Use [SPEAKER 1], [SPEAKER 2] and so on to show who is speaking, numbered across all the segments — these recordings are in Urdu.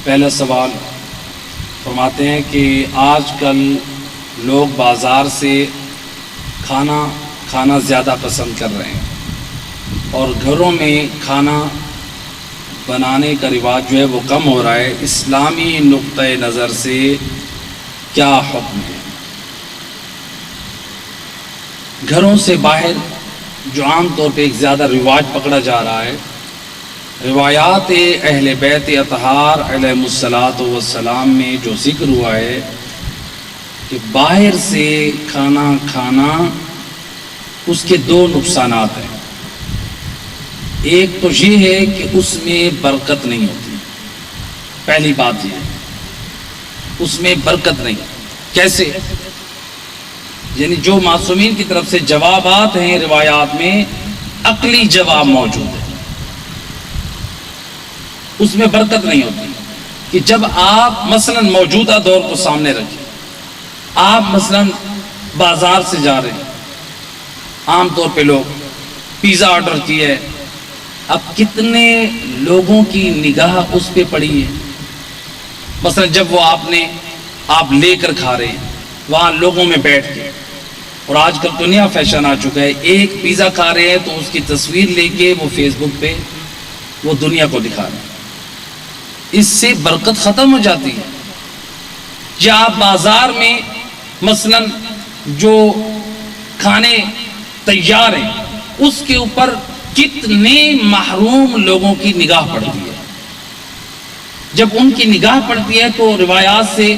[SPEAKER 1] پہلا سوال فرماتے ہیں کہ آج کل لوگ بازار سے کھانا زیادہ پسند کر رہے ہیں اور گھروں میں کھانا بنانے کا رواج جو ہے وہ کم ہو رہا ہے. اسلامی نقطۂ نظر سے کیا حکم ہے؟ گھروں سے باہر جو عام طور پہ ایک زیادہ رواج پکڑا جا رہا ہے، روایات اہل بیت اطہار علیہم الصلاۃ والسلام میں جو ذکر ہوا ہے کہ باہر سے کھانا کھانا اس کے دو نقصانات ہیں. ایک تو یہ ہے کہ اس میں برکت نہیں ہوتی. پہلی بات یہ ہے اس میں برکت نہیں. کیسے؟ یعنی جو معصومین کی طرف سے جوابات ہیں روایات میں عقلی جواب موجود ہے، اس میں برکت نہیں ہوتی. کہ جب آپ مثلا موجودہ دور کو سامنے رکھیں، آپ مثلا بازار سے جا رہے ہیں، عام طور پہ لوگ پیزا آرڈر کیا ہے، اب کتنے لوگوں کی نگاہ اس پہ پڑی ہے. مثلا جب وہ آپ لے کر کھا رہے ہیں وہاں لوگوں میں بیٹھ کے، اور آج کل تو نیا فیشن آ چکا ہے، ایک پیزا کھا رہے ہیں تو اس کی تصویر لے کے وہ فیس بک پہ وہ دنیا کو دکھا رہے ہیں. اس سے برکت ختم ہو جاتی ہے. یا آپ بازار میں مثلا جو کھانے تیار ہیں اس کے اوپر کتنے محروم لوگوں کی نگاہ پڑتی ہے. جب ان کی نگاہ پڑتی ہے تو روایات سے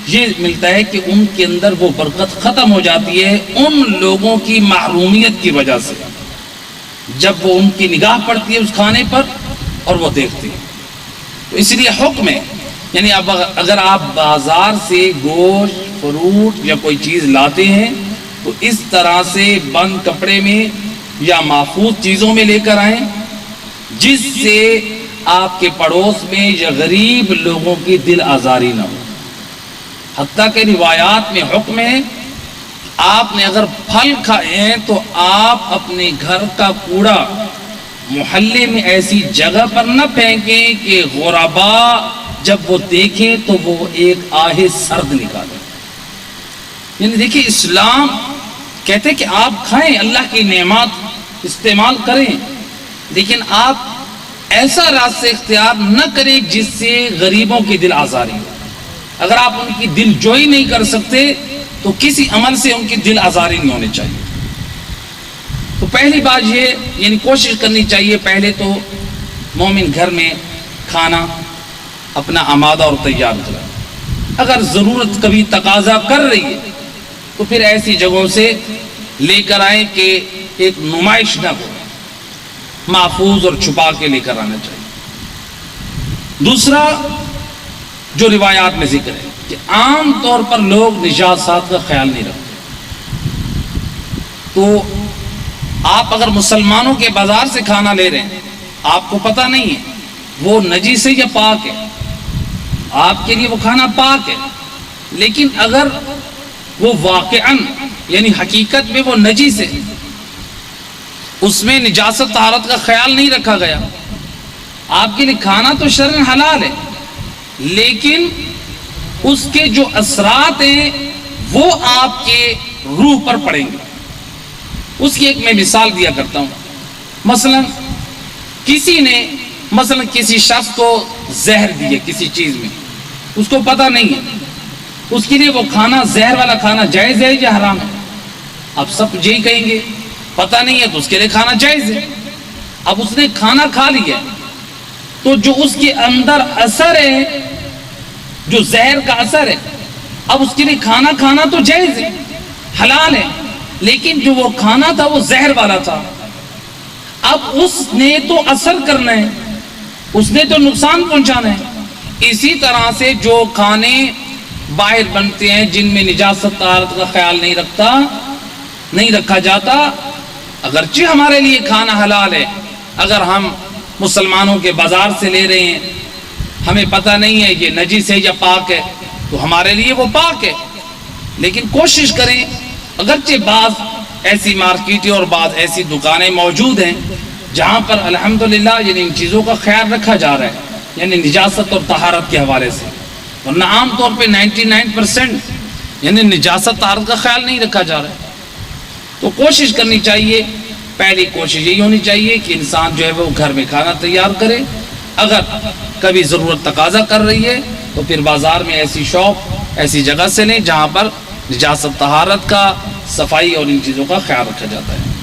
[SPEAKER 1] یہ ملتا ہے کہ ان کے اندر وہ برکت ختم ہو جاتی ہے ان لوگوں کی محرومیت کی وجہ سے. جب وہ ان کی نگاہ پڑتی ہے اس کھانے پر اور وہ دیکھتے ہیں، تو اس لیے حکم ہے. یعنی اب اگر آپ بازار سے گوشت فروٹ یا کوئی چیز لاتے ہیں تو اس طرح سے بند کپڑے میں یا محفوظ چیزوں میں لے کر آئیں جس سے آپ کے پڑوس میں یا غریب لوگوں کی دل آزاری نہ ہو. حتیٰ کہ روایات میں حکم ہے آپ نے اگر پھل کھائے ہیں تو آپ اپنے گھر کا کوڑا محلے میں ایسی جگہ پر نہ پھینکیں کہ غربا جب وہ دیکھیں تو وہ ایک آہ سرد نکالیں. یعنی دیکھیں اسلام کہتے ہیں کہ آپ کھائیں، اللہ کی نعمات استعمال کریں، لیکن آپ ایسا راستہ اختیار نہ کریں جس سے غریبوں کی دل آزاری ہو. اگر آپ ان کی دل جوئی نہیں کر سکتے تو کسی عمل سے ان کی دل آزاری نہیں ہونی چاہیے. تو پہلی بات یہ یعنی کوشش کرنی چاہیے پہلے تو مومن گھر میں کھانا اپنا آمادہ اور تیار کرے. اگر ضرورت کبھی تقاضا کر رہی ہے تو پھر ایسی جگہوں سے لے کر آئیں کہ ایک نمائش نہ ہو، محفوظ اور چھپا کے لے کر آنا چاہیے. دوسرا جو روایات میں ذکر ہے کہ عام طور پر لوگ نجاسات کا خیال نہیں رکھتے. تو آپ اگر مسلمانوں کے بازار سے کھانا لے رہے ہیں، آپ کو پتہ نہیں ہے وہ نجیس ہے یا پاک ہے، آپ کے لیے وہ کھانا پاک ہے، لیکن اگر وہ واقعاً یعنی حقیقت میں وہ نجیس ہے، اس میں نجاست طہارت کا خیال نہیں رکھا گیا، آپ کے لیے کھانا تو شرعاً حلال ہے لیکن اس کے جو اثرات ہیں وہ آپ کے روح پر پڑیں گے. اس کی ایک میں مثال دیا کرتا ہوں. مثلا کسی نے کسی شخص کو زہر دیے کسی چیز میں، اس کو پتہ نہیں ہے، اس کے لیے وہ کھانا زہر والا کھانا جائز ہے یا حرام ہے؟ اب سب یہی کہیں گے پتہ نہیں ہے تو اس کے لیے کھانا جائز ہے. اب اس نے کھانا کھا لیا تو جو اس کے اندر اثر ہے، جو زہر کا اثر ہے، اب اس کے لیے کھانا کھانا تو جائز ہے، حلال ہے، لیکن جو وہ کھانا تھا وہ زہر والا تھا. اب اس نے تو اثر کرنا ہے، اس نے تو نقصان پہنچانا ہے. اسی طرح سے جو کھانے باہر بنتے ہیں جن میں نجاست طہارت کا خیال نہیں رکھا جاتا، اگرچہ ہمارے لیے کھانا حلال ہے، اگر ہم مسلمانوں کے بازار سے لے رہے ہیں، ہمیں پتہ نہیں ہے یہ نجیس ہے یا پاک ہے، تو ہمارے لیے وہ پاک ہے. لیکن کوشش کریں، اگرچہ بعض ایسی مارکیٹیں اور بعض ایسی دکانیں موجود ہیں جہاں پر الحمدللہ یعنی ان چیزوں کا خیال رکھا جا رہا ہے، یعنی نجاست اور طہارت کے حوالے سے، ورنہ عام طور پہ 99% یعنی نجاست طہارت کا خیال نہیں رکھا جا رہا ہے۔ تو کوشش کرنی چاہیے، پہلی کوشش یہی ہونی چاہیے کہ انسان جو ہے وہ گھر میں کھانا تیار کرے، اگر کبھی ضرورت تقاضا کر رہی ہے تو پھر بازار میں ایسی شاپ، ایسی جگہ سے لیں جہاں پر نجاست طہارت کا، صفائی اور ان چیزوں کا خیال رکھا جاتا ہے۔